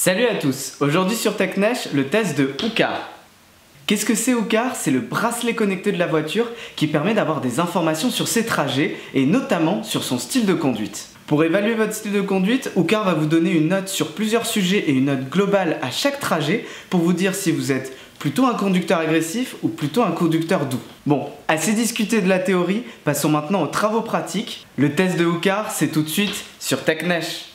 Salut à tous, aujourd'hui sur TechNesh, le test de OUCAR. Qu'est-ce que c'est OUCAR? C'est le bracelet connecté de la voiture qui permet d'avoir des informations sur ses trajets et notamment sur son style de conduite. Pour évaluer votre style de conduite, OUCAR va vous donner une note sur plusieurs sujets et une note globale à chaque trajet pour vous dire si vous êtes plutôt un conducteur agressif ou plutôt un conducteur doux. Bon, assez discuté de la théorie, passons maintenant aux travaux pratiques. Le test de OUCAR, c'est tout de suite sur TechNesh.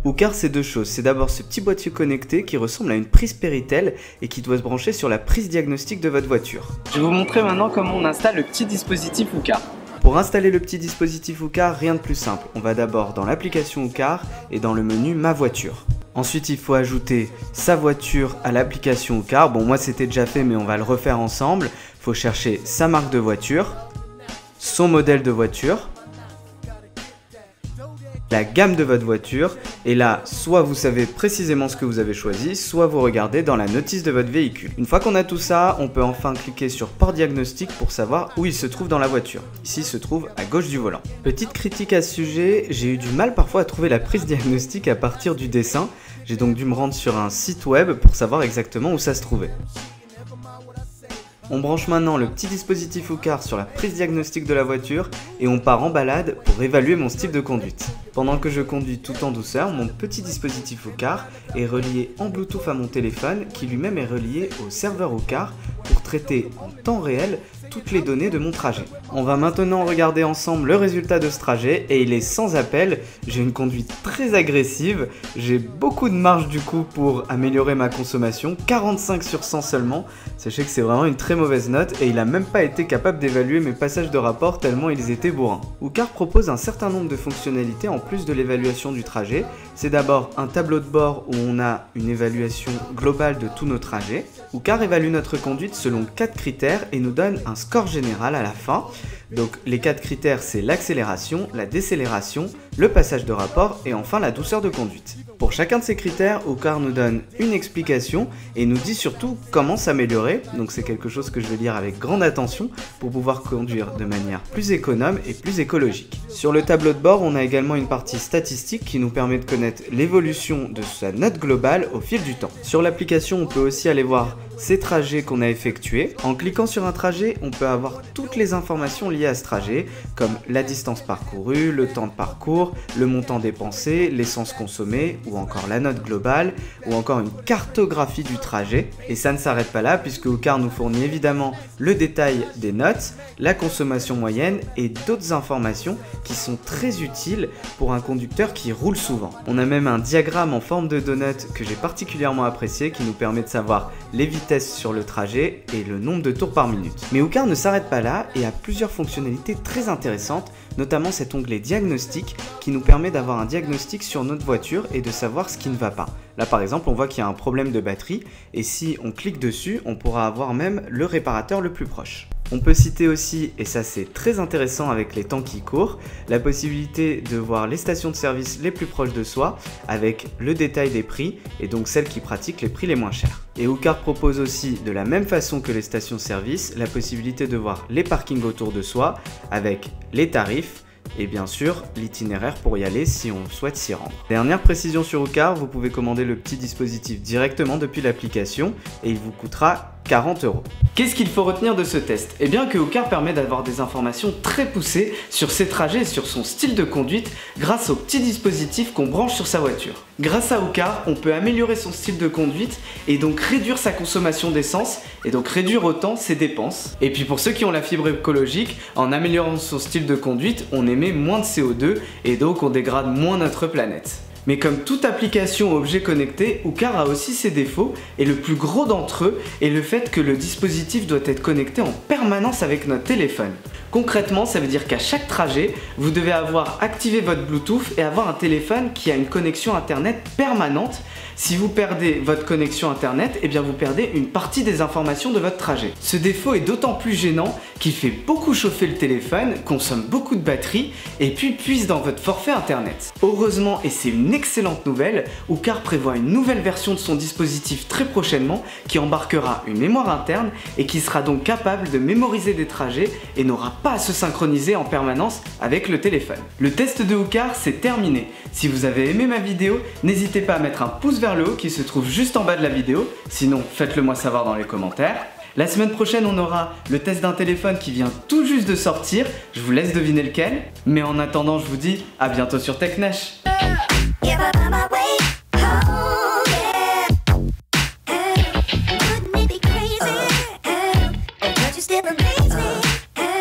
OUCAR, c'est deux choses. C'est d'abord ce petit boîtier connecté qui ressemble à une prise Péritel et qui doit se brancher sur la prise diagnostic de votre voiture. Je vais vous montrer maintenant comment on installe le petit dispositif OUCAR. Pour installer le petit dispositif OUCAR, rien de plus simple. On va d'abord dans l'application OUCAR et dans le menu Ma voiture. Ensuite, il faut ajouter sa voiture à l'application OUCAR. Bon, moi c'était déjà fait, mais on va le refaire ensemble. Il faut chercher sa marque de voiture, son modèle de voiture, la gamme de votre voiture, et là, soit vous savez précisément ce que vous avez choisi, soit vous regardez dans la notice de votre véhicule. Une fois qu'on a tout ça, on peut enfin cliquer sur Port diagnostic pour savoir où il se trouve dans la voiture. Ici, il se trouve à gauche du volant. Petite critique à ce sujet, j'ai eu du mal parfois à trouver la prise diagnostic à partir du dessin. J'ai donc dû me rendre sur un site web pour savoir exactement où ça se trouvait. On branche maintenant le petit dispositif OUCAR sur la prise diagnostic de la voiture et on part en balade pour évaluer mon style de conduite. Pendant que je conduis tout en douceur, mon petit dispositif OUCAR est relié en Bluetooth à mon téléphone qui lui-même est relié au serveur OUCAR pour traiter en temps réel toutes les données de mon trajet. On va maintenant regarder ensemble le résultat de ce trajet et il est sans appel. J'ai une conduite très agressive, j'ai beaucoup de marge du coup pour améliorer ma consommation, 45 sur 100 seulement. Sachez que c'est vraiment une très mauvaise note et il n'a même pas été capable d'évaluer mes passages de rapport tellement ils étaient bourrins. OUCAR propose un certain nombre de fonctionnalités en plus de l'évaluation du trajet. C'est d'abord un tableau de bord où on a une évaluation globale de tous nos trajets. OUCAR évalue notre conduite selon 4 critères et nous donne un score général à la fin. Donc les 4 critères, c'est l'accélération, la décélération, le passage de rapport et enfin la douceur de conduite. Pour chacun de ces critères, OUCAR nous donne une explication et nous dit surtout comment s'améliorer. Donc c'est quelque chose que je vais lire avec grande attention pour pouvoir conduire de manière plus économe et plus écologique. Sur le tableau de bord, on a également une partie statistique qui nous permet de connaître l'évolution de sa note globale au fil du temps. Sur l'application, on peut aussi aller voir ces trajets qu'on a effectués. En cliquant sur un trajet, on peut avoir toutes les informations liées à ce trajet, comme la distance parcourue, le temps de parcours, le montant dépensé, l'essence consommée, ou encore la note globale, ou encore une cartographie du trajet. Et ça ne s'arrête pas là, puisque OUCAR nous fournit évidemment le détail des notes, la consommation moyenne et d'autres informations qui sont très utiles pour un conducteur qui roule souvent. On a même un diagramme en forme de donut que j'ai particulièrement apprécié, qui nous permet de savoir les vitesses sur le trajet et le nombre de tours par minute. Mais OUCAR ne s'arrête pas là et a plusieurs fonctionnalités très intéressantes, notamment cet onglet diagnostic qui nous permet d'avoir un diagnostic sur notre voiture et de savoir ce qui ne va pas. Là par exemple, on voit qu'il y a un problème de batterie et si on clique dessus, on pourra avoir même le réparateur le plus proche. On peut citer aussi, et ça c'est très intéressant avec les temps qui courent, la possibilité de voir les stations de service les plus proches de soi avec le détail des prix et donc celles qui pratiquent les prix les moins chers. Et OUCAR propose aussi, de la même façon que les stations-service, la possibilité de voir les parkings autour de soi avec les tarifs et bien sûr l'itinéraire pour y aller si on souhaite s'y rendre. Dernière précision sur OUCAR, vous pouvez commander le petit dispositif directement depuis l'application et il vous coûtera 40 €. Qu'est-ce qu'il faut retenir de ce test? Eh bien que OUCAR permet d'avoir des informations très poussées sur ses trajets et sur son style de conduite grâce au petit dispositif qu'on branche sur sa voiture. Grâce à OUCAR, on peut améliorer son style de conduite et donc réduire sa consommation d'essence et donc réduire autant ses dépenses. Et puis pour ceux qui ont la fibre écologique, en améliorant son style de conduite, on émet moins de CO2 et donc on dégrade moins notre planète. Mais comme toute application ou objet connecté, OUCAR a aussi ses défauts et le plus gros d'entre eux est le fait que le dispositif doit être connecté en permanence avec notre téléphone. Concrètement, ça veut dire qu'à chaque trajet, vous devez avoir activé votre Bluetooth et avoir un téléphone qui a une connexion internet permanente. Si vous perdez votre connexion internet, eh bien vous perdez une partie des informations de votre trajet. Ce défaut est d'autant plus gênant qu'il fait beaucoup chauffer le téléphone, consomme beaucoup de batterie et puis puise dans votre forfait internet. Heureusement, et c'est une excellente nouvelle, OUCAR prévoit une nouvelle version de son dispositif très prochainement qui embarquera une mémoire interne et qui sera donc capable de mémoriser des trajets et n'aura pas à se synchroniser en permanence avec le téléphone. Le test de Hoocar, c'est terminé. Si vous avez aimé ma vidéo, n'hésitez pas à mettre un pouce vers le haut qui se trouve juste en bas de la vidéo, sinon faites-le moi savoir dans les commentaires. La semaine prochaine, on aura le test d'un téléphone qui vient tout juste de sortir, je vous laisse deviner lequel. Mais en attendant, je vous dis à bientôt sur TechNesh.